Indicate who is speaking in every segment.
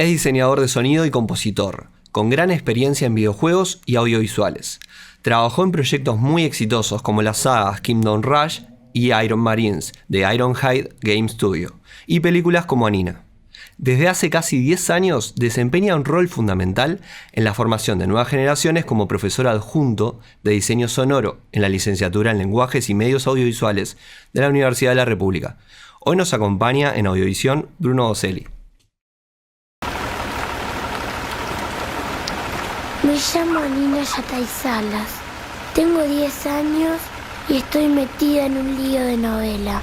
Speaker 1: Es diseñador de sonido y compositor, con gran experiencia en videojuegos y audiovisuales. Trabajó en proyectos muy exitosos como las sagas Kingdom Rush y Iron Marines de Ironhide Game Studio, y películas como Anina. Desde hace casi 10 años desempeña un rol fundamental en la formación de nuevas generaciones como profesor adjunto de diseño sonoro en la licenciatura en lenguajes y medios audiovisuales de la Universidad de la República. Hoy nos acompaña en Audiovisión Bruno Boselli.
Speaker 2: Me llamo Nina Yatay Salas. Tengo 10 años y estoy metida en un lío de novela.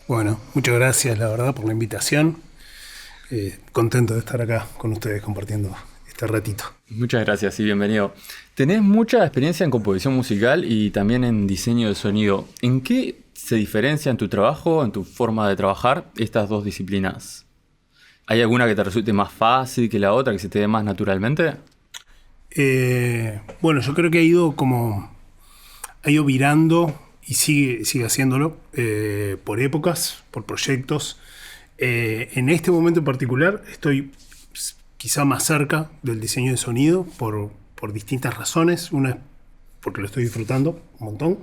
Speaker 3: Bueno, muchas gracias, la verdad, por la invitación. Contento de estar acá con ustedes compartiendo este ratito.
Speaker 4: Muchas gracias y bienvenido. Tenés mucha experiencia en composición musical y también en diseño de sonido. ¿En qué se diferencia en tu trabajo, en tu forma de trabajar, estas dos disciplinas? ¿Hay alguna que te resulte más fácil que la otra, que se te dé más naturalmente?
Speaker 3: Bueno, yo creo que ha ido virando y sigue haciéndolo por épocas, por proyectos. En este momento en particular estoy quizá más cerca del diseño de sonido por distintas razones. Una es porque lo estoy disfrutando un montón.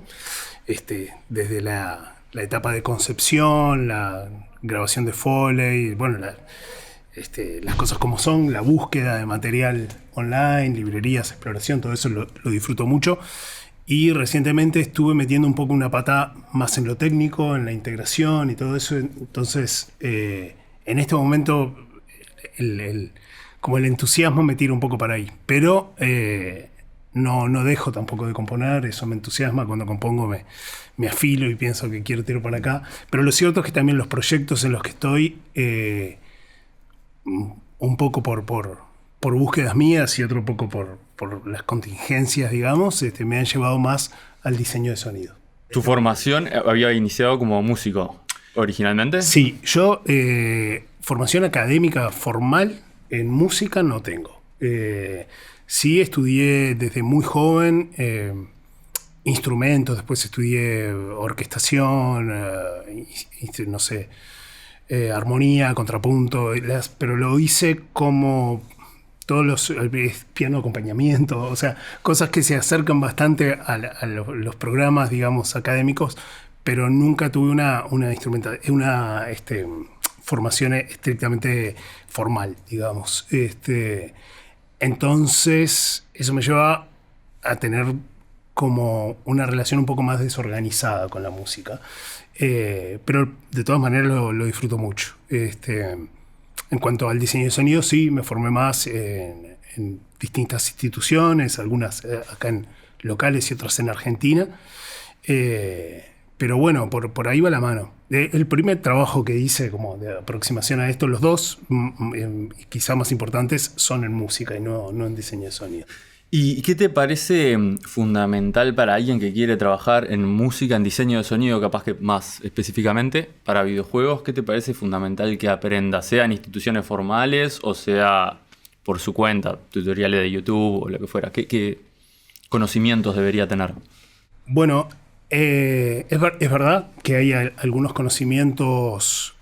Speaker 3: Desde la etapa de concepción, la grabación de Foley, bueno, las cosas como son, la búsqueda de material online, librerías, exploración, todo eso lo disfruto mucho. Y recientemente estuve metiendo un poco una pata más en lo técnico, en la integración y todo eso. Entonces, en este momento, como el entusiasmo me tira un poco para ahí. Pero no dejo tampoco de componer, eso me entusiasma. Cuando compongo me afilo y pienso que quiero tirar para acá. Pero lo cierto es que también los proyectos en los que estoy, un poco por búsquedas mías y otro poco por las contingencias, digamos, me han llevado más al diseño de sonido.
Speaker 4: ¿Tu formación había iniciado como músico originalmente?
Speaker 3: Sí, yo formación académica formal en música no tengo. Sí estudié desde muy joven instrumentos, después estudié orquestación, no sé, armonía, contrapunto, pero lo hice como piano acompañamiento, o sea, cosas que se acercan bastante a los programas, digamos, académicos, pero nunca tuve una formación estrictamente formal, digamos. Entonces, eso me lleva a tener como una relación un poco más desorganizada con la música. Pero de todas maneras lo disfruto mucho. En cuanto al diseño de sonido, sí, me formé más en distintas instituciones, algunas acá en locales y otras en Argentina. Pero bueno, por ahí va la mano. El primer trabajo que hice como de aproximación a esto, los dos, quizá más importantes, son en música y no en diseño de sonido.
Speaker 4: ¿Y qué te parece fundamental para alguien que quiere trabajar en música, en diseño de sonido, capaz que más específicamente para videojuegos? ¿Qué te parece fundamental que aprenda, sea en instituciones formales o sea por su cuenta, tutoriales de YouTube o lo que fuera? ¿Qué conocimientos debería tener?
Speaker 3: Bueno, es verdad que hay algunos conocimientos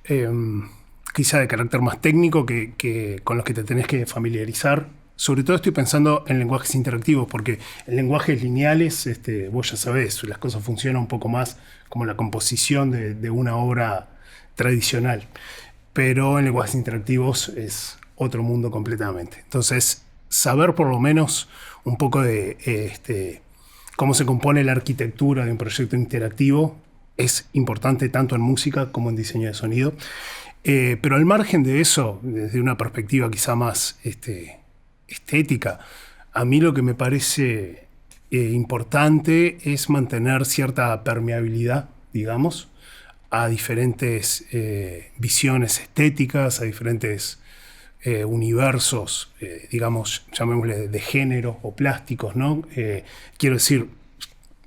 Speaker 3: quizá de carácter más técnico que con los que te tenés que familiarizar. Sobre todo estoy pensando en lenguajes interactivos, porque en lenguajes lineales, vos ya sabés, las cosas funcionan un poco más como la composición de una obra tradicional. Pero en lenguajes interactivos es otro mundo completamente. Entonces, saber por lo menos un poco de cómo se compone la arquitectura de un proyecto interactivo es importante tanto en música como en diseño de sonido. Pero al margen de eso, desde una perspectiva quizá más estética, a mí lo que me parece importante es mantener cierta permeabilidad, digamos, a diferentes visiones estéticas, a diferentes universos, digamos, llamémosle de género o plásticos, ¿no? Quiero decir,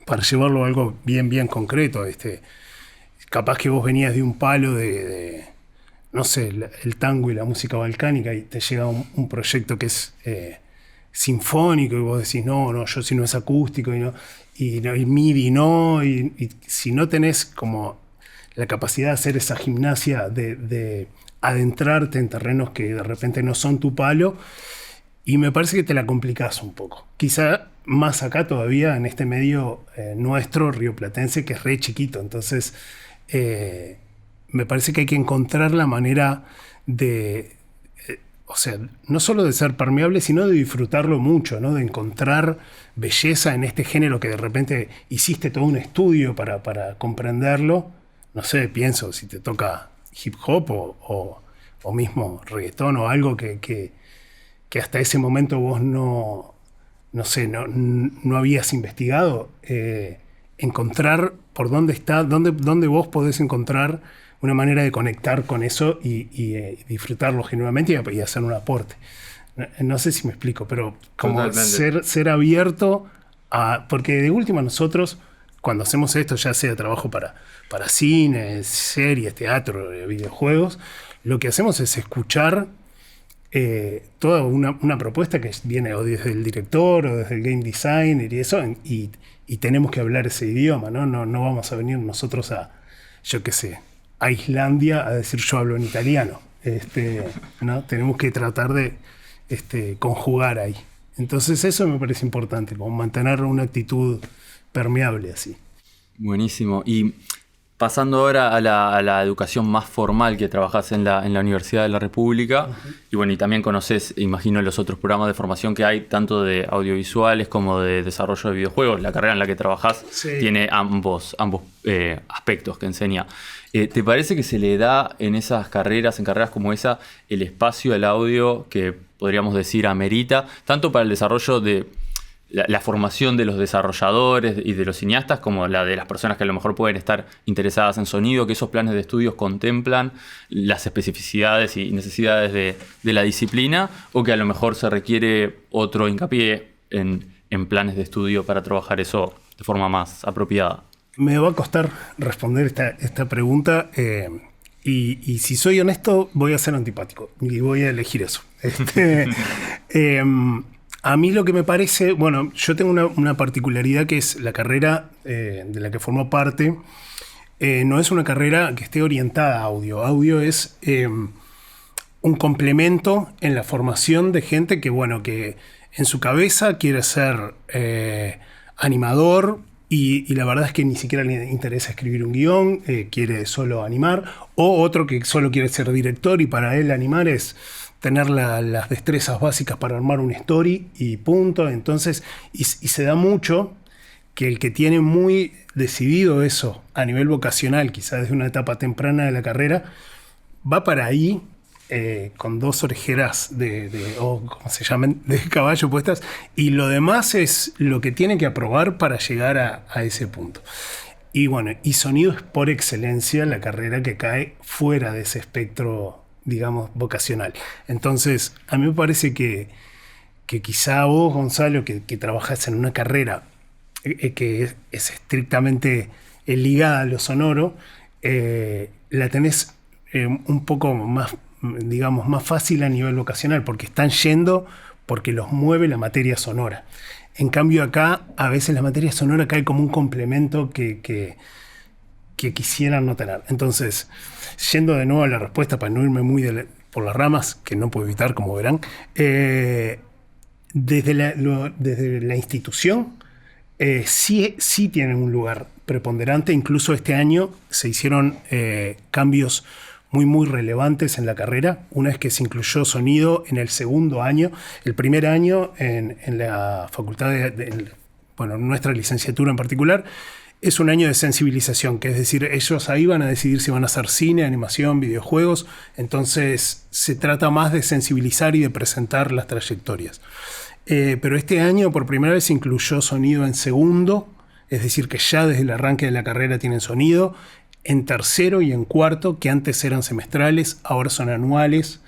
Speaker 3: para llevarlo a algo bien concreto, capaz que vos venías de un palo de no sé, el tango y la música balcánica y te llega un proyecto que es sinfónico y vos decís, no, yo si no es acústico y MIDI no, y si no tenés como la capacidad de hacer esa gimnasia de adentrarte en terrenos que de repente no son tu palo, y me parece que te la complicás un poco. Quizá más acá todavía en este medio nuestro, rioplatense, que es re chiquito, entonces me parece que hay que encontrar la manera de, o sea, no solo de ser permeable, sino de disfrutarlo mucho, ¿no? De encontrar belleza en este género que de repente hiciste todo un estudio para comprenderlo. No sé, pienso si te toca hip hop o mismo reggaetón o algo que hasta ese momento vos no habías investigado. Encontrar por dónde está, dónde vos podés encontrar una manera de conectar con eso y disfrutarlo genuinamente y hacer un aporte. No sé si me explico, pero como ser abierto a... Porque de última nosotros, cuando hacemos esto, ya sea trabajo para cine, series, teatro, videojuegos, lo que hacemos es escuchar toda una propuesta que viene o desde el director o desde el game designer y eso, y tenemos que hablar ese idioma, ¿no? No vamos a venir nosotros yo qué sé, a Islandia a decir yo hablo en italiano, ¿no? Tenemos que tratar de conjugar ahí. Entonces eso me parece importante, como mantener una actitud permeable así.
Speaker 4: Buenísimo. Y pasando ahora a la educación más formal que trabajás en la Universidad de la República, y bueno, y también conoces, imagino, los otros programas de formación que hay, tanto de audiovisuales como de desarrollo de videojuegos. La carrera en la que trabajás tiene ambos aspectos que enseña. ¿Te parece que se le da en esas carreras, en carreras como esa, el espacio al audio que podríamos decir amerita, tanto para el desarrollo de la formación de los desarrolladores y de los cineastas, como la de las personas que a lo mejor pueden estar interesadas en sonido, que esos planes de estudios contemplan las especificidades y necesidades de la disciplina, o que a lo mejor se requiere otro hincapié en planes de estudio para trabajar eso de forma más apropiada?
Speaker 3: Me va a costar responder esta pregunta y si soy honesto voy a ser antipático y voy a elegir eso. A mí lo que me parece, bueno, yo tengo una particularidad que es la carrera de la que formo parte, no es una carrera que esté orientada a audio. Audio es un complemento en la formación de gente que en su cabeza quiere ser animador y la verdad es que ni siquiera le interesa escribir un guión, quiere solo animar, o otro que solo quiere ser director y para él animar es tener las destrezas básicas para armar una story y punto. Entonces, y se da mucho que el que tiene muy decidido eso a nivel vocacional, quizás desde una etapa temprana de la carrera, va para ahí con dos orejeras ¿cómo se llaman? De caballo puestas, y lo demás es lo que tiene que aprobar para llegar a ese punto. Y bueno, y sonido es por excelencia la carrera que cae fuera de ese espectro, digamos, vocacional. Entonces, a mí me parece que quizá vos, Gonzalo, que trabajás en una carrera que es estrictamente ligada a lo sonoro, la tenés un poco más, digamos, más fácil a nivel vocacional, porque están yendo porque los mueve la materia sonora. En cambio acá, a veces la materia sonora cae como un complemento que quisieran no tener. Entonces, yendo de nuevo a la respuesta, para no irme muy por las ramas, que no puedo evitar, como verán, desde la institución sí tienen un lugar preponderante. Incluso este año se hicieron cambios muy relevantes en la carrera. Una es que se incluyó sonido en el segundo año. El primer año en la facultad nuestra licenciatura en particular, es un año de sensibilización, que es decir, ellos ahí van a decidir si van a hacer cine, animación, videojuegos, entonces se trata más de sensibilizar y de presentar las trayectorias. Pero este año por primera vez incluyó sonido en segundo, es decir, que ya desde el arranque de la carrera tienen sonido, en tercero y en cuarto, que antes eran semestrales, ahora son anuales,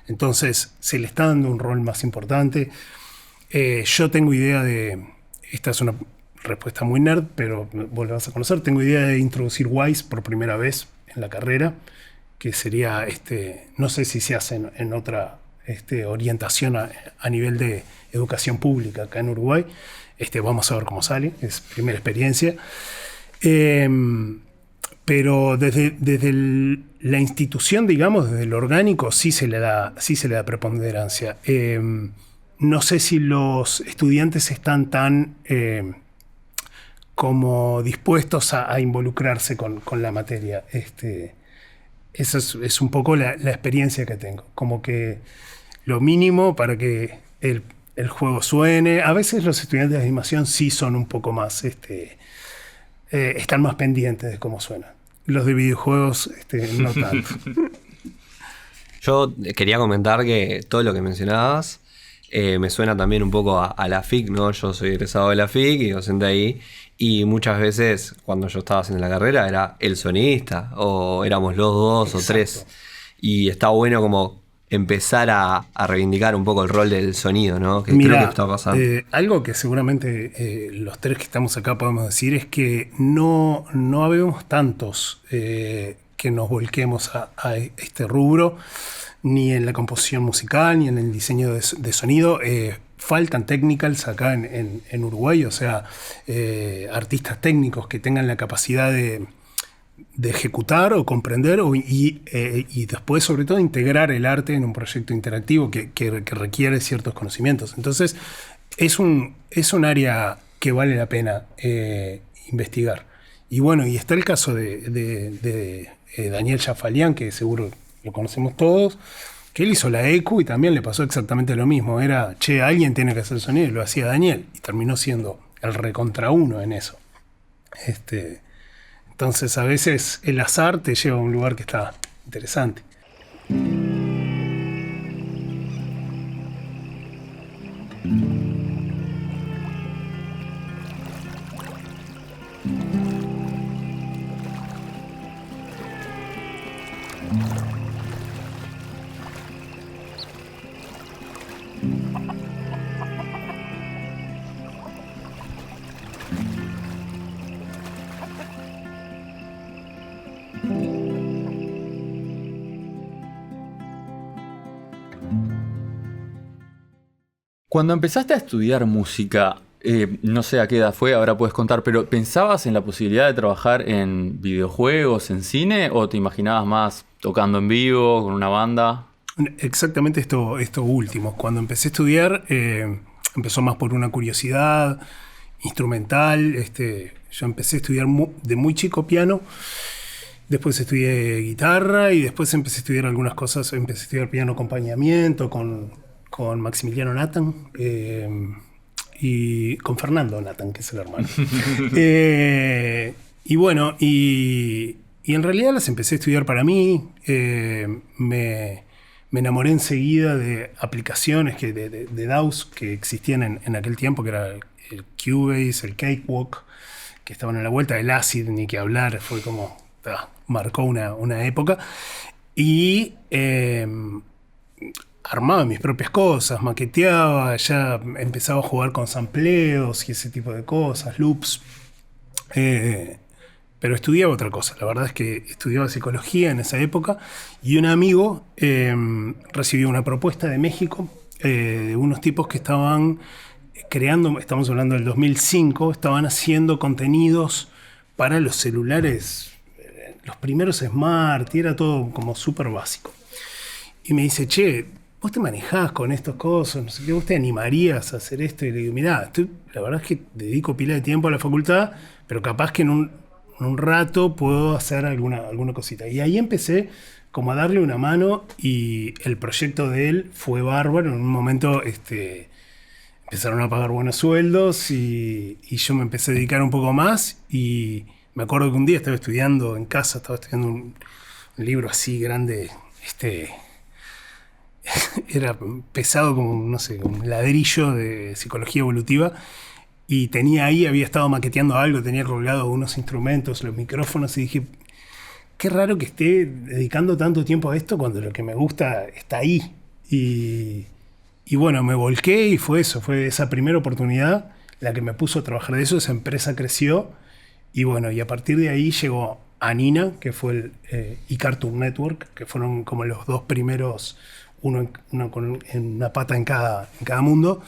Speaker 3: entonces se le está dando un rol más importante. Yo tengo idea de, esta es una respuesta muy nerd, pero vos la vas a conocer, tengo idea de introducir WISE por primera vez en la carrera, que sería, no sé si se hace en otra orientación a nivel de educación pública acá en Uruguay. Vamos a ver cómo sale, es primera experiencia. Pero desde la institución, digamos, desde el orgánico, sí se le da preponderancia. No sé si los estudiantes están tan como dispuestos a involucrarse con la materia. Esa es un poco la experiencia que tengo. Como que lo mínimo para que el juego suene. A veces los estudiantes de animación sí son un poco más, están más pendientes de cómo suena. Los de videojuegos no tanto.
Speaker 1: Yo quería comentar que todo lo que mencionabas me suena también un poco a la FIC, ¿no? Yo soy egresado de la FIC y docente ahí, y muchas veces cuando yo estaba haciendo la carrera era el sonidista, o éramos los dos. Exacto. O tres, y está bueno como empezar a reivindicar un poco el rol del sonido, ¿no? Que
Speaker 3: mirá,
Speaker 1: creo que está pasando.
Speaker 3: Algo que seguramente los tres que estamos acá podemos decir es que no habemos tantos que nos volquemos a este rubro, ni en la composición musical, ni en el diseño de sonido. Faltan technicals acá en Uruguay, o sea, artistas técnicos que tengan la capacidad de ejecutar o comprender y después, sobre todo, integrar el arte en un proyecto interactivo que requiere ciertos conocimientos. Entonces, es un área que vale la pena investigar. Y bueno, y está el caso de Daniel Jafalian, que seguro lo conocemos todos, que él hizo la ECU y también le pasó exactamente lo mismo. Era, alguien tiene que hacer sonido, y lo hacía Daniel, y terminó siendo el recontra uno en eso. Entonces, a veces el azar te lleva a un lugar que está interesante.
Speaker 4: Cuando empezaste a estudiar música, no sé a qué edad fue, ahora puedes contar, pero ¿pensabas en la posibilidad de trabajar en videojuegos, en cine, o te imaginabas más tocando en vivo, con una banda?
Speaker 3: Exactamente esto último. Cuando empecé a estudiar, empezó más por una curiosidad instrumental. Yo empecé a estudiar de muy chico piano, después estudié guitarra y después empecé a estudiar algunas cosas. Empecé a estudiar piano acompañamiento con Maximiliano Nathan y con Fernando Nathan, que es el hermano. Y bueno, y en realidad las empecé a estudiar para mí. Me enamoré enseguida de aplicaciones de DAWs que existían en aquel tiempo, que era el Cubase, el Cakewalk, que estaban a la vuelta, el Acid, ni que hablar, fue como, marcó una época. Y armaba mis propias cosas, maqueteaba, ya empezaba a jugar con sampleos y ese tipo de cosas, loops. Pero estudiaba otra cosa. La verdad es que estudiaba psicología en esa época y un amigo recibió una propuesta de México de unos tipos que estaban creando, estamos hablando del 2005, estaban haciendo contenidos para los celulares, los primeros Smart, y era todo como súper básico. Y me dice, vos te manejás con estos cosas, no sé qué, vos te animarías a hacer esto. Y le digo, mirá, la verdad es que dedico pila de tiempo a la facultad, pero capaz que en un rato puedo hacer alguna cosita. Y ahí empecé como a darle una mano y el proyecto de él fue bárbaro. En un momento empezaron a pagar buenos sueldos y yo me empecé a dedicar un poco más y me acuerdo que un día estaba estudiando en casa, estaba estudiando un libro así grande, era pesado como, no sé, como un ladrillo de psicología evolutiva y había estado maqueteando algo, tenía colgado unos instrumentos, los micrófonos y dije, qué raro que esté dedicando tanto tiempo a esto cuando lo que me gusta está ahí. Y bueno, me volqué y fue eso, fue esa primera oportunidad la que me puso a trabajar de eso, esa empresa creció y bueno, y a partir de ahí llegó Anina, que fue y Cartoon Network, que fueron como los dos primeros, uno con una pata en cada mundo,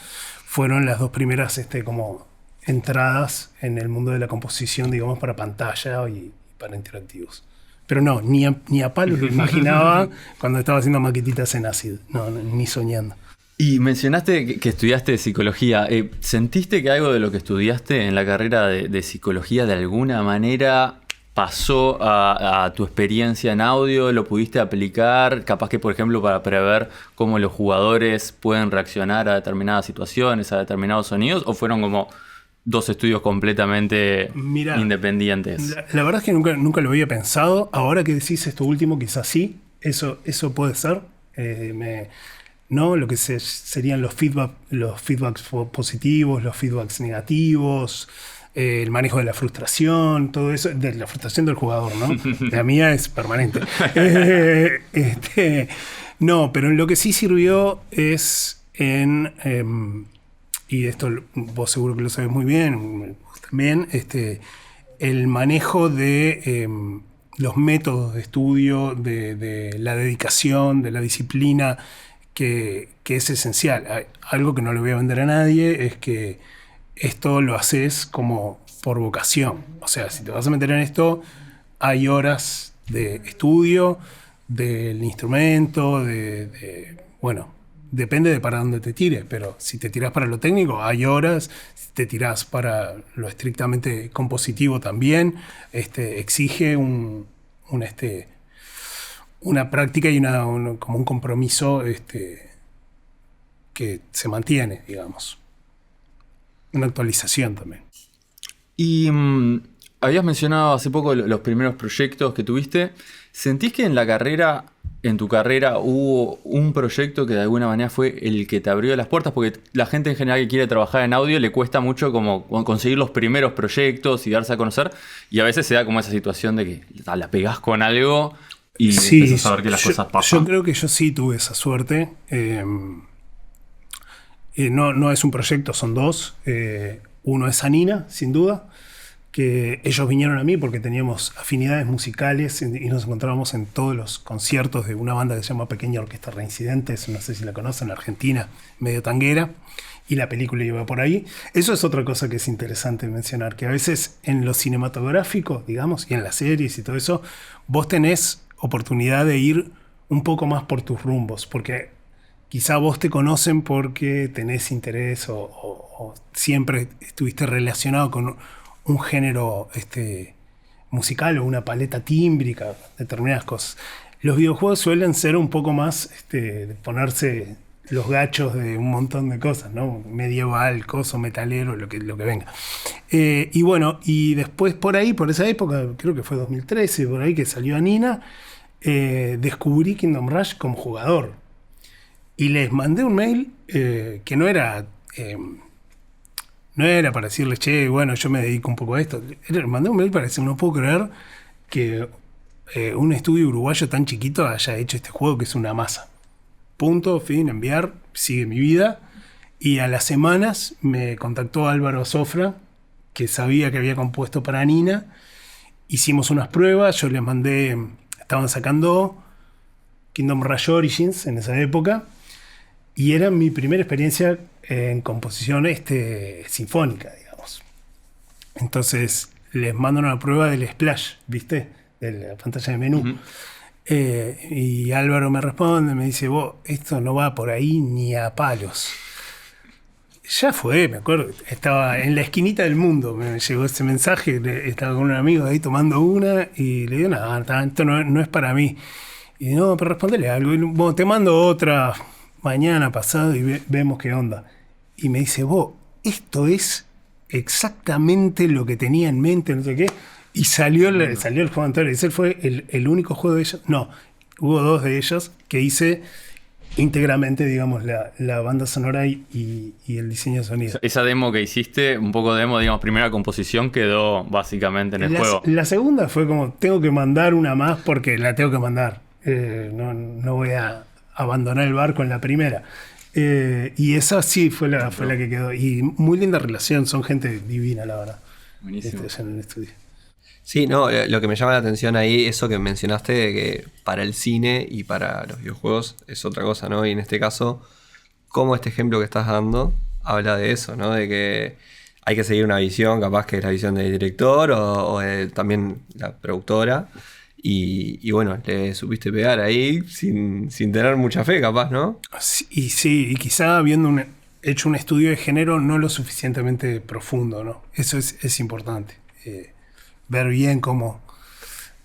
Speaker 3: fueron las dos primeras como entradas en el mundo de la composición, digamos, para pantalla y para interactivos. Pero no, ni a palos lo imaginaba cuando estaba haciendo maquetitas en Acid, no, ni soñando.
Speaker 4: Y mencionaste que estudiaste psicología. ¿Sentiste que algo de lo que estudiaste en la carrera de psicología de alguna manera pasó a tu experiencia en audio? ¿Lo pudiste aplicar? Capaz que, por ejemplo, para prever cómo los jugadores pueden reaccionar a determinadas situaciones, a determinados sonidos, ¿o fueron como dos estudios completamente independientes?
Speaker 3: La verdad es que nunca lo había pensado. Ahora que decís esto último, quizás sí. Eso puede ser. ¿No? Lo que serían los feedbacks positivos, los feedbacks negativos, el manejo de la frustración, todo eso, de la frustración del jugador, ¿no? La mía es permanente. No, pero en lo que sí sirvió es y esto vos seguro que lo sabés muy bien, vos también, el manejo de los métodos de estudio, de la dedicación, de la disciplina, que es esencial. Algo que no le voy a vender a nadie es que esto lo haces como por vocación. O sea, si te vas a meter en esto, hay horas de estudio del instrumento, bueno, depende de para dónde te tires, pero si te tiras para lo técnico, hay horas. Si te tiras para lo estrictamente compositivo también, exige una práctica y como un compromiso que se mantiene, digamos. Una actualización también.
Speaker 4: Y habías mencionado hace poco los primeros proyectos que tuviste. ¿Sentís que en tu carrera hubo un proyecto que de alguna manera fue el que te abrió las puertas? Porque la gente en general que quiere trabajar en audio le cuesta mucho como conseguir los primeros proyectos y darse a conocer. Y a veces se da como esa situación de que la pegás con algo y
Speaker 3: sí,
Speaker 4: empiezas a ver que las cosas pasan.
Speaker 3: Yo creo que yo sí tuve esa suerte. No es un proyecto, son dos. Uno es Anina, sin duda, que ellos vinieron a mí porque teníamos afinidades musicales y nos encontrábamos en todos los conciertos de una banda que se llama Pequeña Orquesta Reincidentes, no sé si la conocen, Argentina, medio tanguera, y la película iba por ahí. Eso es otra cosa que es interesante mencionar, que a veces en lo cinematográfico, digamos, y en las series y todo eso, vos tenés oportunidad de ir un poco más por tus rumbos, porque quizá vos te conocen porque tenés interés o siempre estuviste relacionado con un género musical o una paleta tímbrica, determinadas cosas. Los videojuegos suelen ser un poco más de ponerse los gachos de un montón de cosas, ¿no? Medieval, coso, metalero, lo que venga. Y bueno, y después por esa época, creo que fue 2013, por ahí que salió Anina, descubrí Kingdom Rush como jugador. Y les mandé un mail que no era para decirles, che, bueno, yo me dedico un poco a esto. Les mandé un mail para decir, no puedo creer que un estudio uruguayo tan chiquito haya hecho este juego que es una masa. Punto, fin, enviar, sigue mi vida. Y a las semanas me contactó Álvaro Sofra, que sabía que había compuesto para Anina. Hicimos unas pruebas, yo les mandé, estaban sacando Kingdom Rush Origins en esa época. Y era mi primera experiencia en composición sinfónica, digamos. Entonces les mando una prueba del splash, ¿viste? De la pantalla de menú. Uh-huh. Y Álvaro me responde, me dice, vos, esto no va por ahí ni a palos. Ya fue, me acuerdo, estaba en la esquinita del mundo, me llegó ese mensaje, estaba con un amigo ahí tomando una y le digo, nada, esto no es para mí. Y no, pero respondele algo, bueno, te mando otra mañana, pasado, y vemos qué onda. y me dice, vos, esto es exactamente lo que tenía en mente, no sé qué. Y salió el juego anterior. Ese fue el único juego de ellos. No, hubo 2 de ellos que hice íntegramente, digamos, la banda sonora y el diseño de sonido.
Speaker 4: Esa demo que hiciste, un poco demo, digamos, primera composición, quedó básicamente en el juego.
Speaker 3: La segunda fue como, tengo que mandar una más porque la tengo que mandar. No voy a abandonar el barco en la primera. Y esa sí fue la que quedó. Y muy linda relación, son gente divina, la verdad.
Speaker 4: Buenísimo.
Speaker 3: En el estudio.
Speaker 1: Sí, no, lo que me llama la atención ahí, eso que mencionaste, de que para el cine y para los videojuegos es otra cosa, ¿no? Y en este caso, como este ejemplo que estás dando habla de eso, ¿no? De que hay que seguir una visión, capaz que es la visión del director o de también la productora. Y bueno, le supiste pegar ahí sin tener mucha fe, capaz, ¿no?
Speaker 3: Sí, y quizá habiendo hecho un estudio de género no lo suficientemente profundo, ¿no? Eso es importante. Ver bien cómo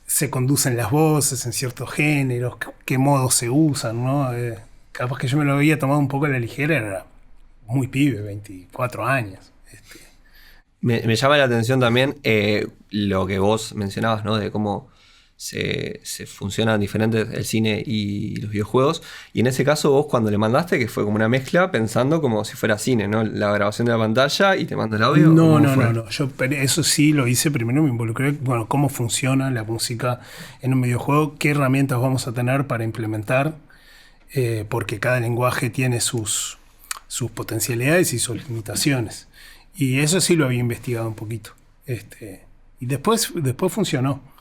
Speaker 3: se conducen las voces en ciertos géneros, qué modos se usan, ¿no? Capaz que yo me lo había tomado un poco a la ligera, era muy pibe, 24 años.
Speaker 1: Me llama la atención también lo que vos mencionabas, ¿no? De cómo se funcionan diferentes el cine y los videojuegos. Y en ese caso vos cuando le mandaste, que fue como una mezcla pensando como si fuera cine, ¿no? La grabación de la pantalla y te manda el audio.
Speaker 3: No. Yo eso sí lo hice. Primero me involucré, bueno, cómo funciona la música en un videojuego, qué herramientas vamos a tener para implementar, porque cada lenguaje tiene sus potencialidades y sus limitaciones. Y eso sí lo había investigado un poquito. Y después funcionó.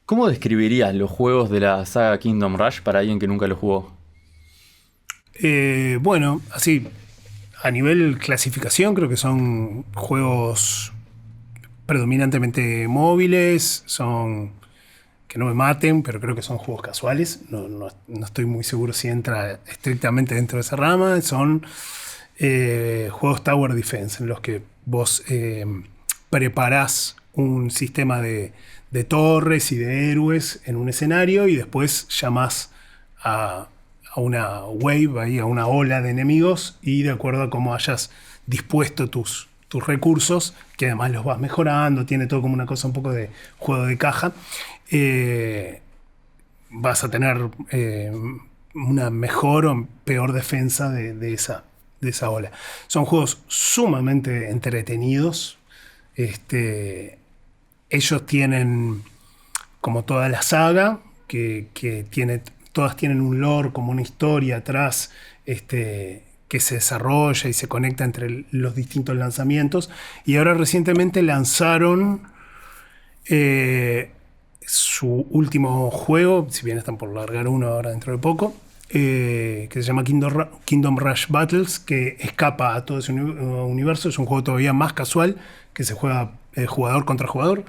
Speaker 4: ¿Cómo describirías los juegos de la saga Kingdom Rush para alguien que nunca lo jugó?
Speaker 3: Bueno, así, a nivel clasificación creo que son juegos predominantemente móviles, son que no me maten, pero creo que son juegos casuales. No estoy muy seguro si entra estrictamente dentro de esa rama. Son juegos Tower Defense en los que vos preparás un sistema de torres y de héroes en un escenario y después llamás a una wave, ahí, a una ola de enemigos, y de acuerdo a cómo hayas dispuesto tus recursos, que además los vas mejorando, tiene todo como una cosa un poco de juego de caja, vas a tener una mejor o peor defensa de esa ola. Son juegos sumamente entretenidos. Ellos tienen, como toda la saga, que todas tienen un lore, como una historia atrás, que se desarrolla y se conecta entre los distintos lanzamientos. Y ahora recientemente lanzaron su último juego, si bien están por largar uno ahora dentro de poco, que se llama Kingdom Rush Battles, que escapa a todo ese universo. Es un juego todavía más casual, que se juega jugador contra jugador.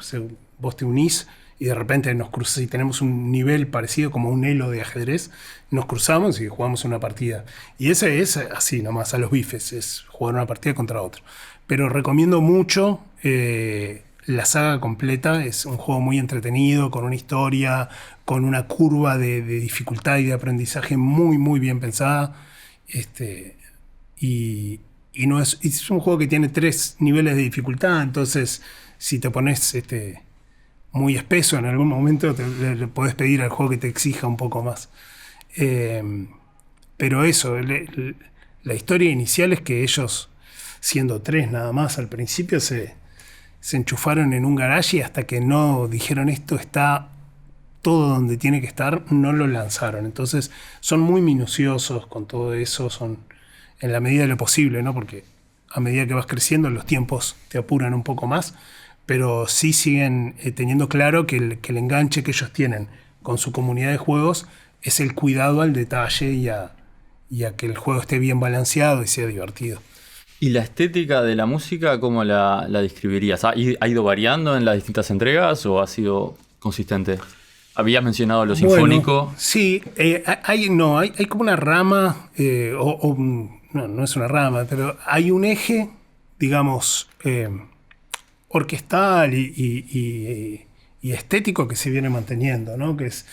Speaker 3: Vos te unís y de repente nos cruzamos, y tenemos un nivel parecido como un elo de ajedrez, nos cruzamos y jugamos una partida. Y ese es así nomás, a los bifes, es jugar una partida contra otro. Pero recomiendo mucho la saga completa. Es un juego muy entretenido, con una historia, con una curva de dificultad y de aprendizaje muy, muy bien pensada. Y no es un juego que tiene 3 niveles de dificultad, entonces si te pones muy espeso en algún momento le podés pedir al juego que te exija un poco más. Pero eso, la historia inicial es que ellos, siendo 3 nada más al principio, se enchufaron en un garage y hasta que no dijeron esto está todo donde tiene que estar, no lo lanzaron. Entonces son muy minuciosos con todo eso, son en la medida de lo posible, ¿no? Porque a medida que vas creciendo los tiempos te apuran un poco más, pero sí siguen teniendo claro que el enganche que ellos tienen con su comunidad de juegos es el cuidado al detalle y a que el juego esté bien balanceado y sea divertido.
Speaker 4: ¿Y la estética de la música cómo la describirías? ¿Ha ido variando en las distintas entregas o ha sido consistente? Habías mencionado lo sinfónico.
Speaker 3: Bueno, sí, hay como una rama, no es una rama, pero hay un eje, digamos, orquestal y estético que se viene manteniendo, ¿no? Que es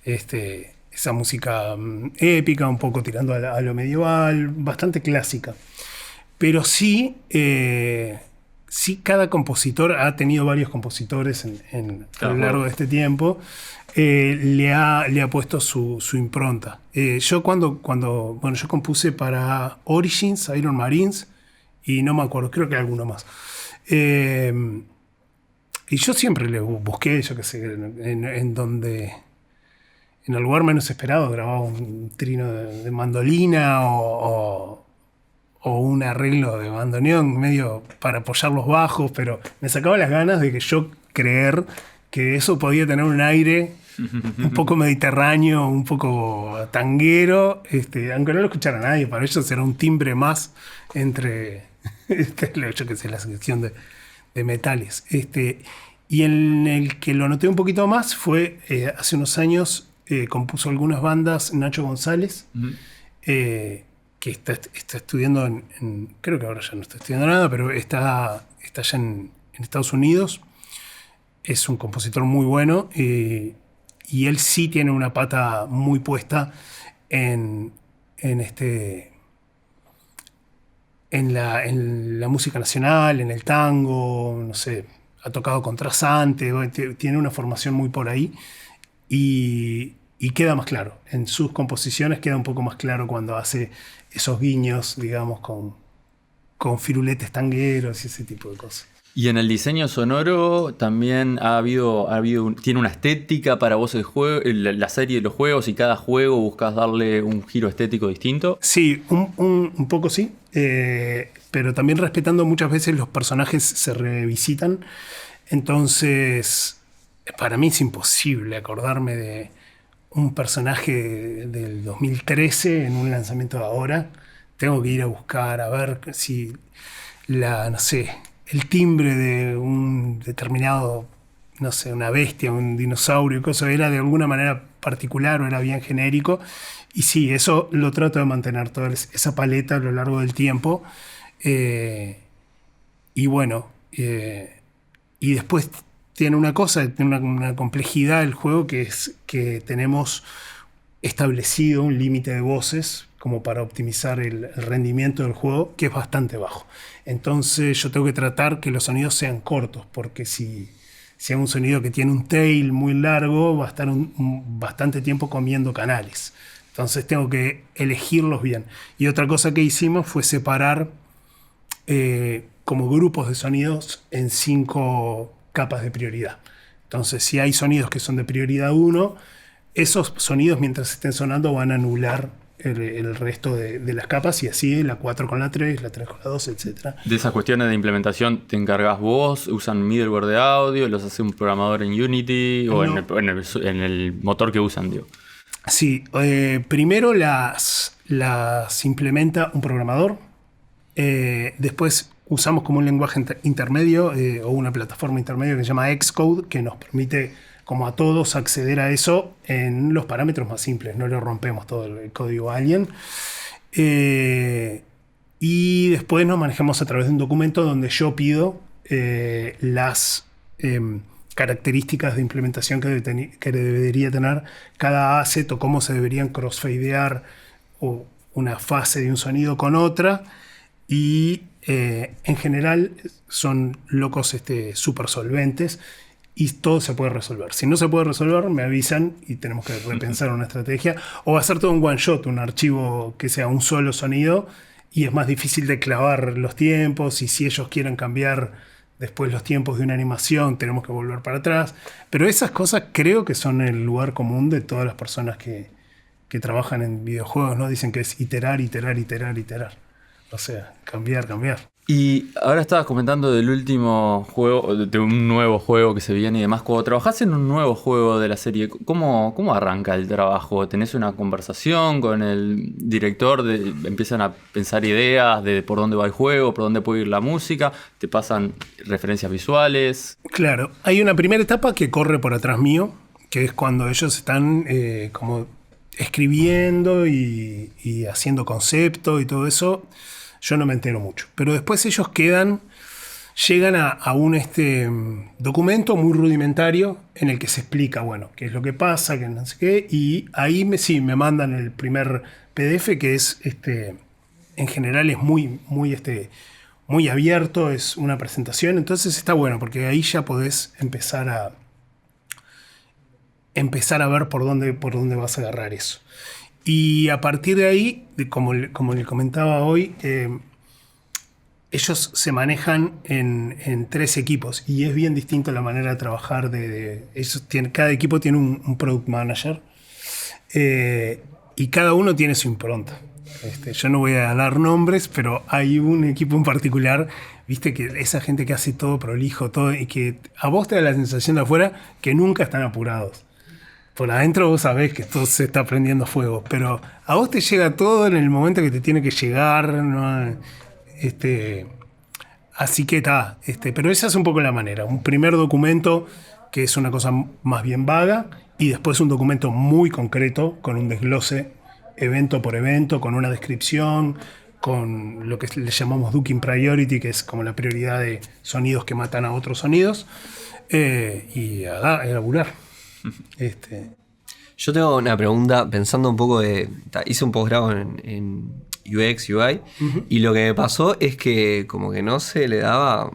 Speaker 3: esa música épica, un poco tirando a lo medieval, bastante clásica. Pero sí, cada compositor ha tenido varios compositores a lo largo de este tiempo. Le ha puesto su impronta. Yo cuando yo compuse para Origins, Iron Marines, y no me acuerdo, creo que alguno más. Y yo siempre le busqué, yo qué sé, en donde, en el lugar menos esperado, grababa un trino de mandolina o un arreglo de bandoneón medio para apoyar los bajos, pero me sacaba las ganas de que yo creer que eso podía tener un aire un poco mediterráneo, un poco tanguero, aunque no lo escuchara nadie, para ellos era un timbre más entre yo qué sé, la sección de metales. Y en el que lo noté un poquito más fue hace unos años, compuso algunas bandas Nacho González, que está estudiando creo que ahora ya no está estudiando nada, pero está ya en Estados Unidos. Es un compositor muy bueno y él sí tiene una pata muy puesta en la música nacional, en el tango, no sé, ha tocado contrasante, tiene una formación muy por ahí y queda más claro. En sus composiciones queda un poco más claro cuando hace esos guiños, digamos, con firuletes tangueros y ese tipo de cosas.
Speaker 4: Y en el diseño sonoro también tiene una estética para vos el juego, la serie de los juegos, y cada juego buscas darle un giro estético distinto.
Speaker 3: Sí, un poco sí, pero también respetando muchas veces los personajes se revisitan. Entonces, para mí es imposible acordarme de un personaje del 2013 en un lanzamiento de ahora. Tengo que ir a buscar, a ver si no sé, el timbre de un determinado, no sé, una bestia, un dinosaurio, cosa, era de alguna manera particular o era bien genérico. Y sí, eso lo trato de mantener, toda esa paleta a lo largo del tiempo. Y bueno, y después tiene una cosa, tiene una complejidad el juego, que es que tenemos establecido un límite de voces como para optimizar el rendimiento del juego, que es bastante bajo. Entonces yo tengo que tratar que los sonidos sean cortos, porque si hago un sonido que tiene un tail muy largo, va a estar bastante tiempo comiendo canales. Entonces tengo que elegirlos bien. Y otra cosa que hicimos fue separar como grupos de sonidos en 5 capas de prioridad. Entonces, si hay sonidos que son de prioridad 1, esos sonidos mientras estén sonando van a anular el resto de las capas, y así la 4 con la 3, la 3 con la 2, etc.
Speaker 4: De esas cuestiones de implementación te encargas vos, usan middleware de audio, los hace un programador en Unity o en el motor que usan, digo.
Speaker 3: Sí, primero las implementa un programador, después usamos como un lenguaje intermedio o una plataforma intermedia que se llama Xcode, que nos permite como a todos acceder a eso en los parámetros más simples, no le rompemos todo el código a alguien. Y después nos manejamos a través de un documento donde yo pido las características de implementación que debería tener cada asset, o cómo se deberían crossfadear o una fase de un sonido con otra. Y en general son locos súper solventes y todo se puede resolver. Si no se puede resolver, me avisan y tenemos que repensar una estrategia, o hacer todo un one shot, un archivo que sea un solo sonido, y es más difícil de clavar los tiempos, y si ellos quieren cambiar después los tiempos de una animación, tenemos que volver para atrás. Pero esas cosas creo que son el lugar común de todas las personas que trabajan en videojuegos, ¿no? Dicen que es iterar. O sea, cambiar.
Speaker 4: Y ahora estabas comentando del último juego, de un nuevo juego que se viene y demás. Cuando trabajás en un nuevo juego de la serie, ¿cómo arranca el trabajo? ¿Tenés una conversación con el director? ¿Empiezan a pensar ideas de por dónde va el juego, por dónde puede ir la música? ¿Te pasan referencias visuales?
Speaker 3: Claro, hay una primera etapa que corre por atrás mío, que es cuando ellos están como escribiendo y haciendo concepto y todo eso. Yo no me entero mucho. Pero después ellos llegan a un documento muy rudimentario en el que se explica, bueno, qué es lo que pasa, qué no sé qué. Y ahí me mandan el primer PDF, que es, en general es muy abierto, es una presentación. Entonces está bueno, porque ahí ya podés empezar a ver por dónde vas a agarrar eso. Y a partir de ahí, como le comentaba hoy, ellos se manejan en 3 equipos y es bien distinta la manera de trabajar. Cada equipo tiene un product manager y cada uno tiene su impronta. Yo no voy a dar nombres, pero hay un equipo en particular, viste, que esa gente que hace todo prolijo, todo, y que a vos te da la sensación de afuera que nunca están apurados. Por adentro vos sabés que todo se está prendiendo fuego, pero a vos te llega todo en el momento que te tiene que llegar, ¿no? Así que está, pero esa es un poco la manera. Un primer documento que es una cosa más bien vaga y después un documento muy concreto con un desglose evento por evento, con una descripción, con lo que le llamamos Duking Priority, que es como la prioridad de sonidos que matan a otros sonidos, y a laburar.
Speaker 1: Yo tengo una pregunta, pensando un poco hice un posgrado en UX, UI, y lo que me pasó es que como que no se le daba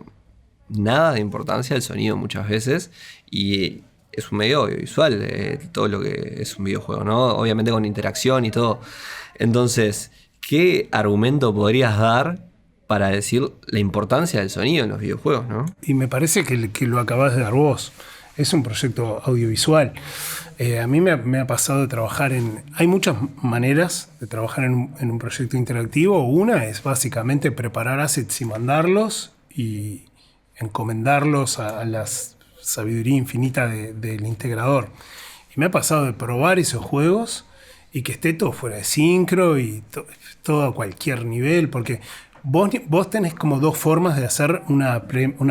Speaker 1: nada de importancia al sonido muchas veces, y es un medio audiovisual, todo lo que es un videojuego, ¿no? Obviamente con interacción y todo. Entonces, ¿qué argumento podrías dar para decir la importancia del sonido en los videojuegos, ¿no?
Speaker 3: Y me parece que lo acabás de dar vos. Es un proyecto audiovisual. A mí me ha pasado de trabajar hay muchas maneras de trabajar en un proyecto interactivo. Una es básicamente preparar assets y mandarlos y encomendarlos a la sabiduría infinita del integrador. Y me ha pasado de probar esos juegos y que esté todo fuera de sincro y todo a cualquier nivel, porque vos tenés como 2 formas de hacer una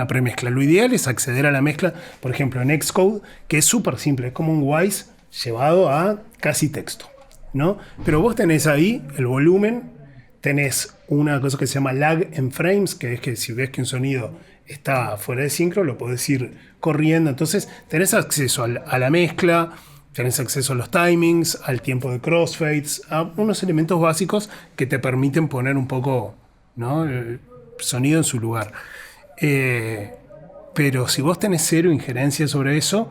Speaker 3: premezcla. Lo ideal es acceder a la mezcla, por ejemplo, en Xcode, que es súper simple, es como un Wise llevado a casi texto, ¿no? Pero vos tenés ahí el volumen, tenés una cosa que se llama lag en frames, que es que si ves que un sonido está fuera de sincro, lo podés ir corriendo. Entonces tenés acceso a la mezcla, tenés acceso a los timings, al tiempo de crossfades, a unos elementos básicos que te permiten poner un poco, ¿no?, el sonido en su lugar. Pero si vos tenés 0 injerencia sobre eso,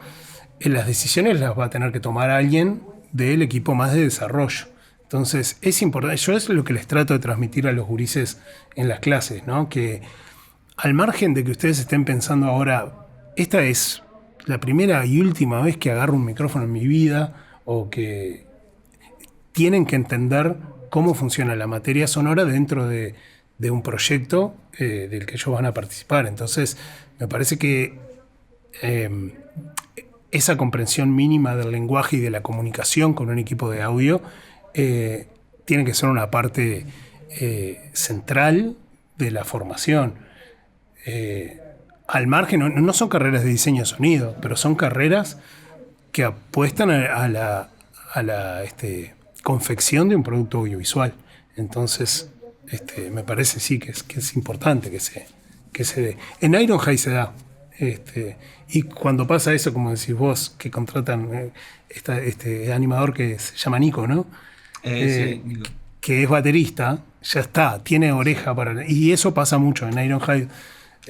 Speaker 3: las decisiones las va a tener que tomar alguien del equipo más de desarrollo. Entonces es importante, yo es lo que les trato de transmitir a los gurises en las clases, ¿no? Que al margen de que ustedes estén pensando ahora, esta es la primera y última vez que agarro un micrófono en mi vida, o que tienen que entender cómo funciona la materia sonora dentro de un proyecto del que ellos van a participar. Entonces, me parece que esa comprensión mínima del lenguaje y de la comunicación con un equipo de audio tiene que ser una parte central de la formación. Al margen, no son carreras de diseño de sonido, pero son carreras que apuestan a la confección de un producto audiovisual. Entonces, me parece sí que es importante que se dé. En Ironhide se da. Y cuando pasa eso, como decís vos, que contratan este animador que se llama Nico, ¿no?
Speaker 1: Sí, Nico.
Speaker 3: Que es baterista, ya está, tiene oreja para... Y eso pasa mucho. En Ironhide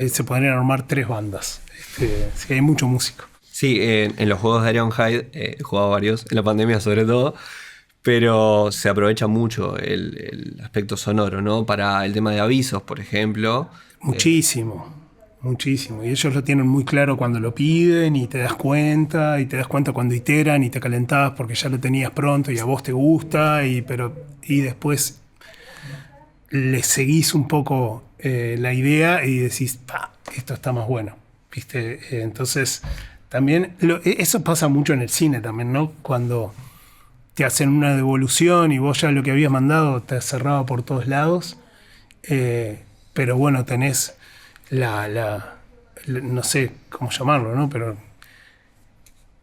Speaker 3: se podrían armar 3 bandas. Sí, hay mucho músico.
Speaker 1: Sí, en los juegos de Ironhide he jugado varios, en la pandemia sobre todo, pero se aprovecha mucho el aspecto sonoro, ¿no? Para el tema de avisos, por ejemplo.
Speaker 3: Muchísimo. Y ellos lo tienen muy claro cuando lo piden y te das cuenta cuando iteran y te calentás porque ya lo tenías pronto y a vos te gusta, y después le seguís un poco la idea y decís, esto está más bueno, ¿viste? Entonces, también, eso pasa mucho en el cine también, ¿no? Cuando te hacen una devolución y vos ya lo que habías mandado te cerraba por todos lados, pero bueno, tenés no sé cómo llamarlo, ¿no? Pero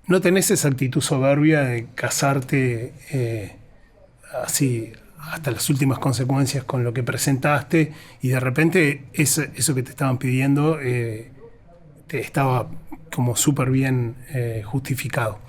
Speaker 3: no tenés esa actitud soberbia de casarte así hasta las últimas consecuencias con lo que presentaste y de repente eso que te estaban pidiendo te estaba como súper bien justificado.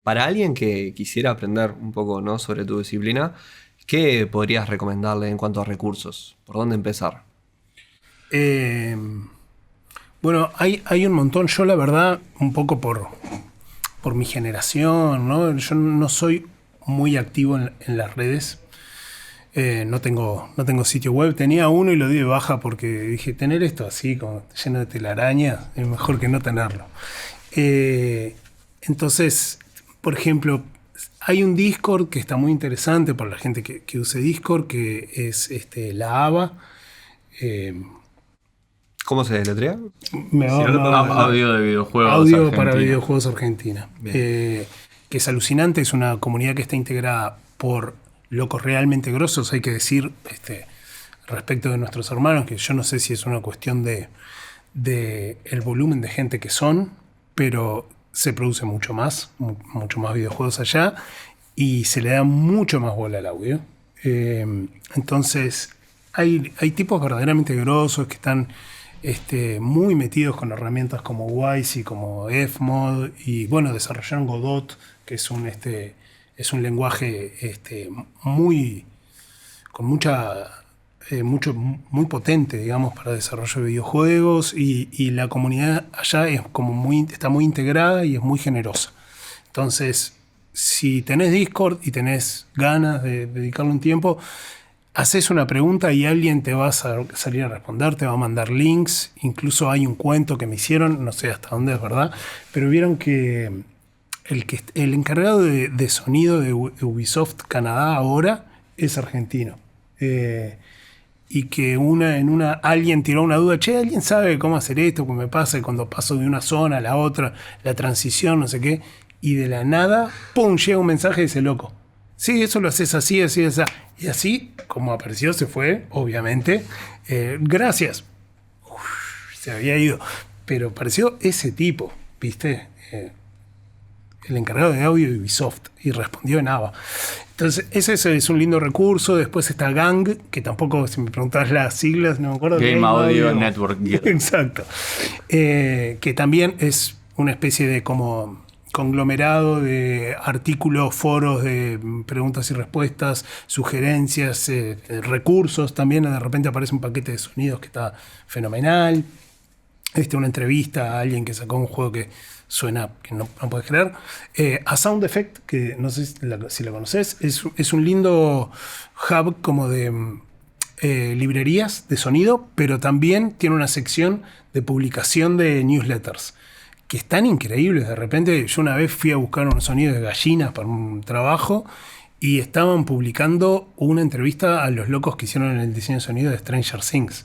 Speaker 1: Para alguien que quisiera aprender un poco, ¿no?, sobre tu disciplina, ¿qué podrías recomendarle en cuanto a recursos? ¿Por dónde empezar?
Speaker 3: Bueno, hay un montón. Yo la verdad, un poco por mi generación, ¿no? Yo no soy muy activo en las redes. No tengo sitio web. Tenía uno y lo di de baja porque dije, tener esto así, como lleno de telarañas, es mejor que no tenerlo. Entonces, por ejemplo, hay un Discord que está muy interesante para la gente que use Discord, que es la ABA.
Speaker 1: ¿Cómo se deletrea?
Speaker 4: Audio de videojuegos.
Speaker 3: Audio
Speaker 4: Argentina.
Speaker 3: para videojuegos Argentina. Que es alucinante, es una comunidad que está integrada por locos realmente grosos, hay que decir, respecto de nuestros hermanos, que yo no sé si es una cuestión de el volumen de gente que son, pero se produce mucho más videojuegos allá y se le da mucho más bola al audio. Entonces, hay tipos verdaderamente grosos que están muy metidos con herramientas como Wise y como Fmod, y bueno, desarrollaron Godot, que es un lenguaje muy potente, digamos, para desarrollo de videojuegos, y la comunidad allá está muy integrada y es muy generosa. Entonces, si tenés Discord y tenés ganas de dedicarle un tiempo, haces una pregunta y alguien te va a salir a responder, te va a mandar links. Incluso hay un cuento que me hicieron, no sé hasta dónde es verdad, pero vieron que el encargado de sonido de Ubisoft Canadá ahora es argentino. Y que alguien tiró una duda, ¿alguien sabe cómo hacer esto? Que me pasa cuando paso de una zona a la otra, la transición, no sé qué, y de la nada, ¡pum!, llega un mensaje y dice, loco, sí, eso lo haces así, así, así. Y así, como apareció, se fue, obviamente. Gracias. Se había ido. Pero apareció ese tipo, ¿viste? El encargado de audio de Ubisoft, y respondió en ABA. Entonces, ese es un lindo recurso. Después está Gang, que tampoco, si me preguntás las siglas, no me acuerdo.
Speaker 4: Game Audio Network.
Speaker 3: Exacto. Que también es una especie de como conglomerado de artículos, foros de preguntas y respuestas, sugerencias, recursos. También de repente aparece un paquete de sonidos que está fenomenal. Una entrevista a alguien que sacó un juego que suena que no puedes creer. A Sound Effect, que no sé si lo conoces, es un lindo hub como de librerías de sonido, pero también tiene una sección de publicación de newsletters que están increíbles. De repente, yo una vez fui a buscar unos sonidos de gallinas para un trabajo y estaban publicando una entrevista a los locos que hicieron el diseño de sonido de Stranger Things.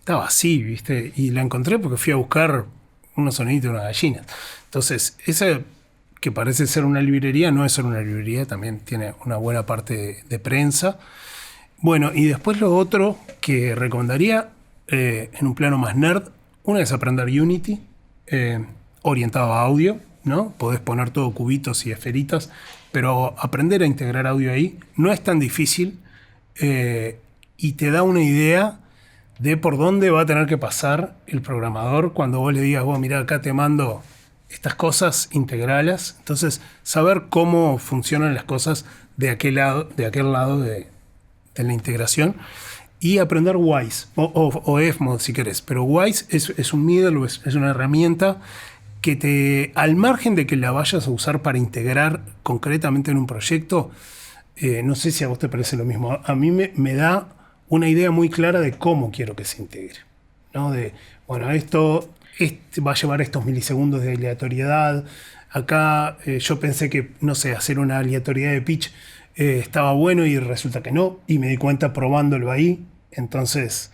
Speaker 3: Estaba así, ¿viste? Y la encontré porque fui a buscar unos sonidos de unas gallinas. Entonces, esa que parece ser una librería, no es solo una librería, también tiene una buena parte de prensa. Bueno, y después lo otro que recomendaría, en un plano más nerd, una es aprender Unity, orientado a audio, ¿no? Podés poner todo cubitos y esferitas, pero aprender a integrar audio ahí no es tan difícil, y te da una idea de por dónde va a tener que pasar el programador cuando vos le digas, vos mirá, acá te mando estas cosas, integralas. Entonces, saber cómo funcionan las cosas de aquel lado de la integración, y aprender Wise o Fmod si querés. Pero Wise es un middle, es una herramienta que al margen de que la vayas a usar para integrar concretamente en un proyecto, no sé si a vos te parece lo mismo. A mí me da una idea muy clara de cómo quiero que se integre, ¿no? Bueno, esto va a llevar estos milisegundos de aleatoriedad. Acá yo pensé que, no sé, hacer una aleatoriedad de pitch estaba bueno y resulta que no, y me di cuenta probándolo ahí. Entonces,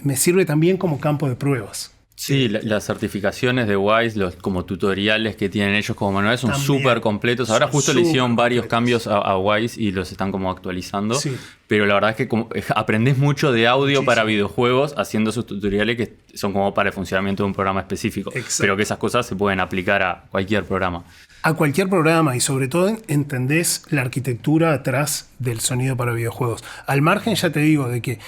Speaker 3: me sirve también como campo de pruebas.
Speaker 4: Sí, las certificaciones de Wise, los como tutoriales que tienen ellos como manuales son súper completos. Ahora justo le hicieron varios cambios a Wise y los están como actualizando. Sí. Pero la verdad es que aprendés mucho de audio para videojuegos haciendo esos tutoriales que son como para el funcionamiento de un programa específico. Exacto. Pero que esas cosas se pueden aplicar a cualquier programa.
Speaker 3: A cualquier programa, y sobre todo entendés la arquitectura atrás del sonido para videojuegos. Al margen, ya te digo, de que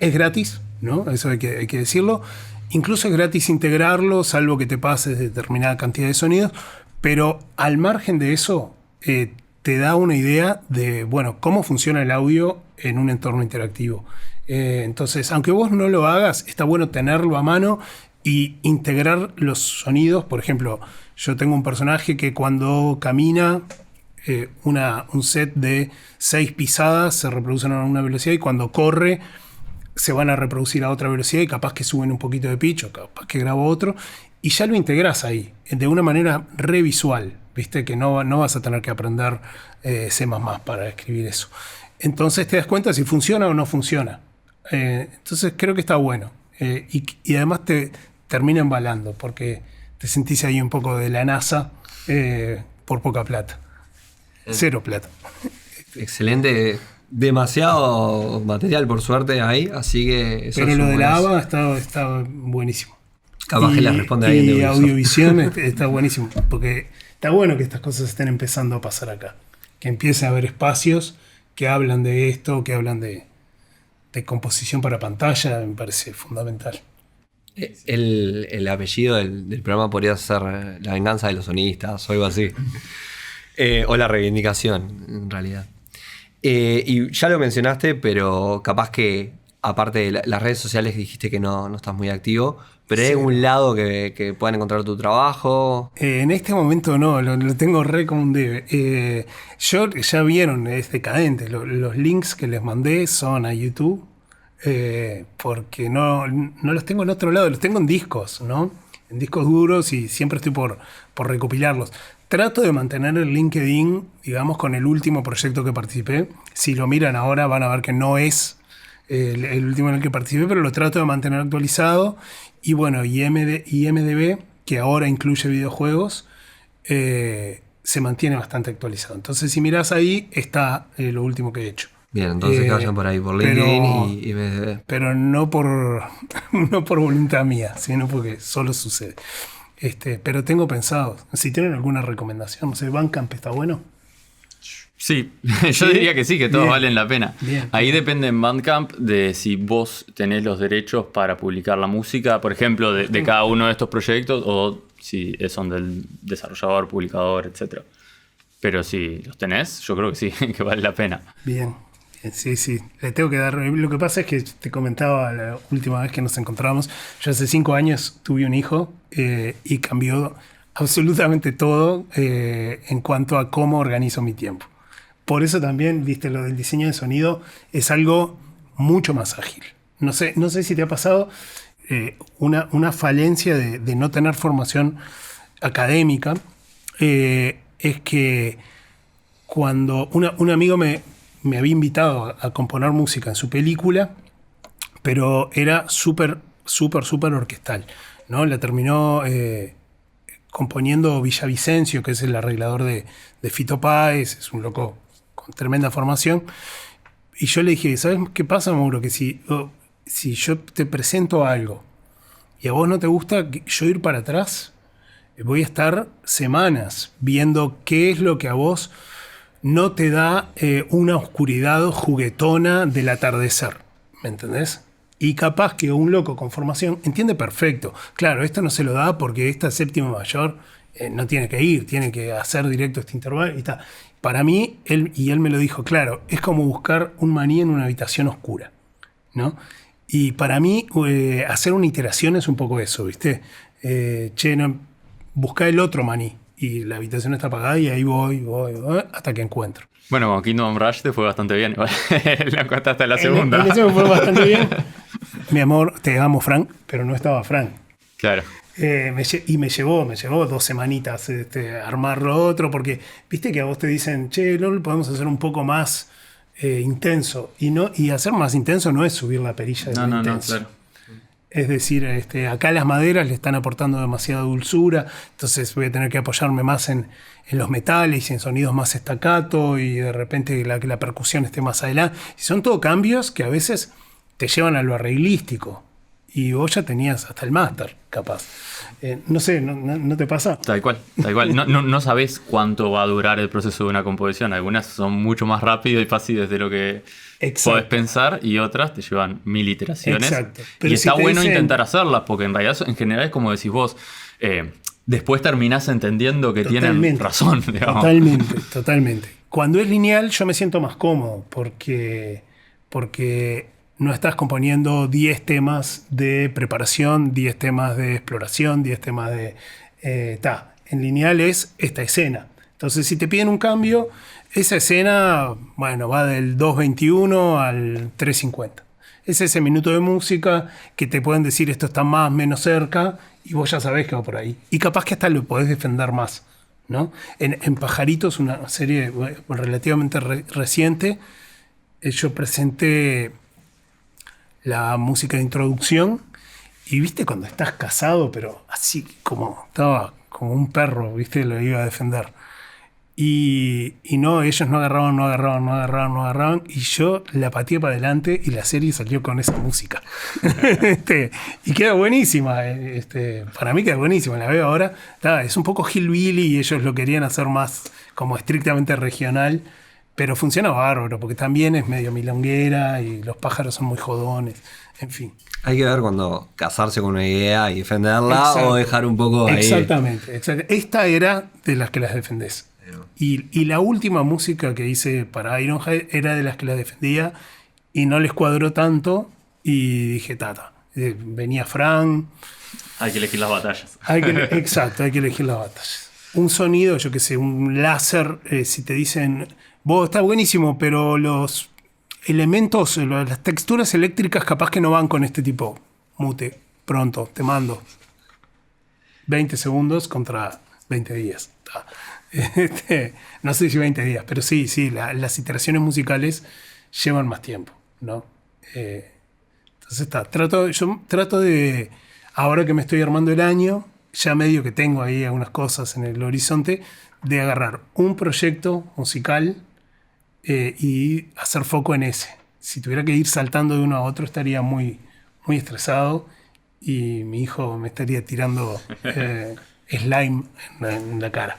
Speaker 3: es gratis, ¿no? Eso hay que decirlo. Incluso es gratis integrarlo, salvo que te pases determinada cantidad de sonidos, pero al margen de eso, te da una idea de, bueno, cómo funciona el audio en un entorno interactivo. Entonces, aunque vos no lo hagas, está bueno tenerlo a mano y integrar los sonidos. Por ejemplo, yo tengo un personaje que cuando camina, un set de 6 pisadas se reproducen a una velocidad, y cuando corre se van a reproducir a otra velocidad, y capaz que suben un poquito de pitch, o capaz que grabo otro, y ya lo integrás ahí, de una manera re visual, ¿viste? Que no vas a tener que aprender C++ para escribir eso. Entonces te das cuenta si funciona o no funciona. Entonces creo que está bueno. Y además te termina embalando, porque te sentís ahí un poco de la NASA por poca plata. Cero plata.
Speaker 1: Excelente. Demasiado material, por suerte, hay, así que...
Speaker 3: Pero lo de la ABA está buenísimo.
Speaker 1: Capaz que le responde a alguien de Ubisoft.
Speaker 3: Audiovisión está buenísimo, porque está bueno que estas cosas estén empezando a pasar acá. Que empiece a haber espacios que hablan de esto, que hablan de composición para pantalla, me parece fundamental.
Speaker 1: El apellido del programa podría ser La venganza de los sonistas o algo así. O La reivindicación, en realidad. Y ya lo mencionaste, pero capaz que, aparte de las redes sociales, dijiste que no estás muy activo, pero ¿hay algún lado que puedan encontrar tu trabajo?
Speaker 3: En este momento no, lo tengo re como un debe. Ya vieron, es decadente. Los links que les mandé son a YouTube, porque no los tengo en otro lado, los tengo en discos, ¿no? En discos duros, y siempre estoy por recopilarlos. Trato de mantener el LinkedIn, digamos, con el último proyecto que participé. Si lo miran ahora van a ver que no es el último en el que participé, pero lo trato de mantener actualizado. Y bueno, IMDb, que ahora incluye videojuegos, se mantiene bastante actualizado. Entonces, si mirás ahí, está lo último que he hecho.
Speaker 1: Bien, entonces que vayan por ahí, por LinkedIn y IMDb.
Speaker 3: Pero no por voluntad mía, sino porque solo sucede. Pero tengo pensado, si tienen alguna recomendación, no sé, Bandcamp está bueno.
Speaker 4: Sí, yo diría que sí, que todos valen la pena. Bien. Ahí depende en Bandcamp de si vos tenés los derechos para publicar la música, por ejemplo, de cada uno de estos proyectos, o si son del desarrollador, publicador, etc. Pero si los tenés, yo creo que sí, que vale la pena.
Speaker 3: Bien. Sí, le tengo que dar. Lo que pasa es que te comentaba la última vez que nos encontramos. Yo hace 5 años tuve un hijo y cambió absolutamente todo en cuanto a cómo organizo mi tiempo. Por eso también, viste, lo del diseño de sonido es algo mucho más ágil. No sé si te ha pasado una falencia de no tener formación académica. Es que cuando un amigo me había invitado a componer música en su película, pero era súper orquestal, ¿no? La terminó componiendo Villavicencio, que es el arreglador de Fito Páez, es un loco con tremenda formación, Y yo le dije, ¿sabes qué pasa, Mauro? Que si yo te presento algo y a vos no te gusta yo ir para atrás, voy a estar semanas viendo qué es lo que a vos no te da una oscuridad juguetona del atardecer. ¿Me entendés? Y capaz que un loco con formación entiende perfecto. Claro, esto no se lo da porque esta séptima mayor no tiene que ir, tiene que hacer directo este intervalo y está. Para mí, él me lo dijo, claro, es como buscar un maní en una habitación oscura, ¿no? Y para mí, hacer una iteración es un poco eso, ¿viste? Busca el otro maní. Y la habitación está apagada y ahí voy, hasta que encuentro.
Speaker 4: Bueno, con Kingdom Rush te fue bastante bien. Lo encontraste en la segunda.
Speaker 3: En ese me fue bastante bien. Mi amor, te amo, Frank, pero no estaba Frank.
Speaker 4: Claro.
Speaker 3: Y me llevó 2 semanitas armar lo otro, porque viste que a vos te dicen, LOL, podemos hacer un poco más intenso. Y hacer más intenso no es subir la perilla de lo intenso. Claro. Es decir, acá las maderas le están aportando demasiada dulzura, entonces voy a tener que apoyarme más en los metales y en sonidos más staccato y de repente que la percusión esté más adelante. Y son todo cambios que a veces te llevan a lo arreglístico. Y vos ya tenías hasta el máster, capaz. No sé, ¿no te pasa?
Speaker 4: Tal cual. No sabés cuánto va a durar el proceso de una composición. Algunas son mucho más rápidas y fáciles de lo que podés pensar y otras te llevan 1000 iteraciones. Exacto. Pero y está bueno intentar hacerlas porque en realidad, en general, es como decís vos, después terminás entendiendo que tienen razón. Digamos.
Speaker 3: Totalmente. Cuando es lineal yo me siento más cómodo porque no estás componiendo 10 temas de preparación, 10 temas de exploración, 10 temas de... En lineal es esta escena. Entonces, si te piden un cambio, esa escena, bueno, va del 2.21 al 3.50. Es ese minuto de música que te pueden decir esto está más, menos cerca, y vos ya sabés que va por ahí. Y capaz que hasta lo podés defender más, ¿no? En Pajaritos, una serie relativamente reciente, yo presenté la música de introducción y viste cuando estás casado, pero así como estaba como un perro, viste, lo iba a defender. Y no, ellos no agarraban y yo la pateé para adelante y la serie salió con esa música. Y queda buenísima, para mí queda buenísima, la veo ahora. Es un poco hillbilly y ellos lo querían hacer más como estrictamente regional. Pero funciona bárbaro, porque también es medio milonguera y los pájaros son muy jodones, en fin.
Speaker 1: Hay que ver cuando casarse con una idea y defenderla o dejar un poco ahí.
Speaker 3: Exactamente. Esta era de las que las defendés. Y la última música que hice para Ironhide era de las que las defendía y no les cuadró tanto y dije, venía Frank.
Speaker 4: Hay que elegir las batallas.
Speaker 3: Exacto, hay que elegir las batallas. Un sonido, yo qué sé, un láser, si te dicen... Vos está buenísimo, pero los elementos, las texturas eléctricas capaz que no van con este tipo. Mute, pronto, te mando. 20 segundos contra 20 días. No sé si 20 días, pero sí, las iteraciones musicales llevan más tiempo, ¿no? Entonces yo trato de, ahora que me estoy armando el año, ya medio que tengo ahí algunas cosas en el horizonte, de agarrar un proyecto musical y hacer foco en ese. Si tuviera que ir saltando de uno a otro estaría muy, muy estresado y mi hijo me estaría tirando slime en la cara.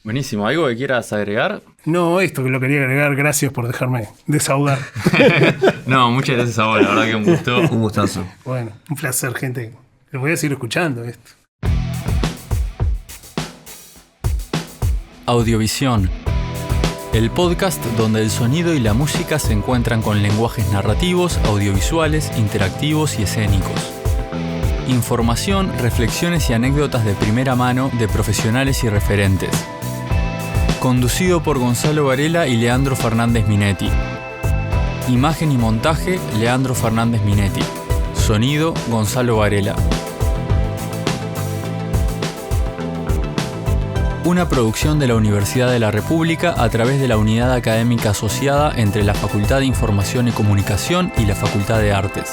Speaker 4: Buenísimo. ¿Algo que quieras agregar?
Speaker 3: No, esto que lo quería agregar. Gracias por dejarme desahogar.
Speaker 4: No, muchas gracias a vos. La verdad que un gusto.
Speaker 1: Un gustazo.
Speaker 3: Bueno, un placer, gente. Lo voy a seguir escuchando esto.
Speaker 5: Audiovisión, el podcast donde el sonido y la música se encuentran con lenguajes narrativos, audiovisuales, interactivos y escénicos. Información, reflexiones y anécdotas de primera mano de profesionales y referentes. Conducido por Gonzalo Varela y Leandro Fernández Minetti. Imagen y montaje, Leandro Fernández Minetti. Sonido, Gonzalo Varela. Una producción de la Universidad de la República a través de la unidad académica asociada entre la Facultad de Información y Comunicación y la Facultad de Artes.